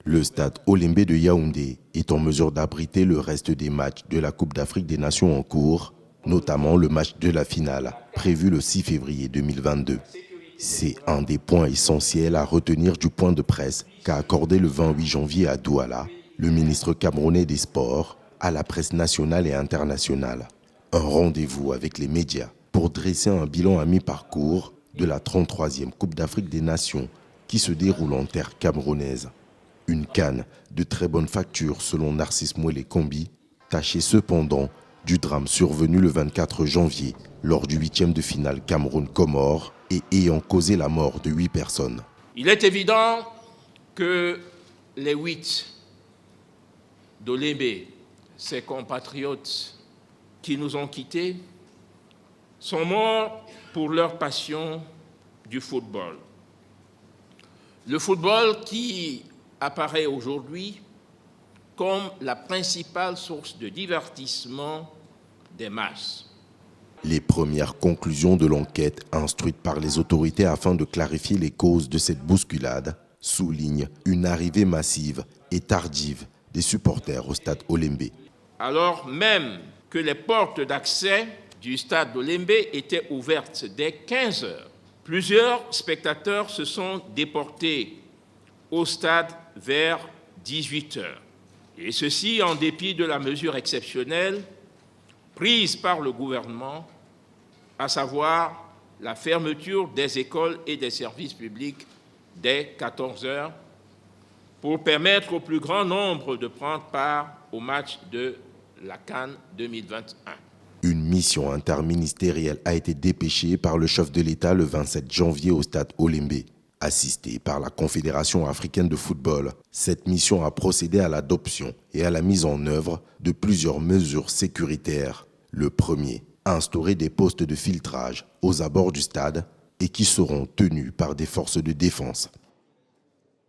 Le stade Olembe de Yaoundé est en mesure d'abriter le reste des matchs de la Coupe d'Afrique des Nations en cours, notamment le match de la finale, prévu le 6 février 2022. C'est un des points essentiels à retenir du point de presse qu'a accordé le 28 janvier à Douala le ministre camerounais des Sports à la presse nationale et internationale. Un rendez-vous avec les médias pour dresser un bilan à mi-parcours de la 33e Coupe d'Afrique des Nations qui se déroule en terre camerounaise. Une CAN de très bonne facture selon Narcisse Mouélé-Kombi, tachée cependant du drame survenu le 24 janvier lors du 8e de finale Cameroun-Comores et ayant causé la mort de 8 personnes. Il est évident que les 8 d'Olembe, ses compatriotes qui nous ont quittés, sont morts pour leur passion du football. Le football qui apparaît aujourd'hui comme la principale source de divertissement des masses. Les premières conclusions de l'enquête instruite par les autorités afin de clarifier les causes de cette bousculade soulignent une arrivée massive et tardive des supporters au stade Olembe. Alors même que les portes d'accès du stade d'Olembe étaient ouvertes dès 15 heures, plusieurs spectateurs se sont déportés au stade vers 18 heures. Et ceci en dépit de la mesure exceptionnelle prise par le gouvernement, à savoir la fermeture des écoles et des services publics dès 14 heures pour permettre au plus grand nombre de prendre part au match de la CAN 2021. Une mission interministérielle a été dépêchée par le chef de l'État le 27 janvier au stade Olembe. Assistée par la Confédération africaine de football, cette mission a procédé à l'adoption et à la mise en œuvre de plusieurs mesures sécuritaires. Le premier, instaurer des postes de filtrage aux abords du stade et qui seront tenus par des forces de défense.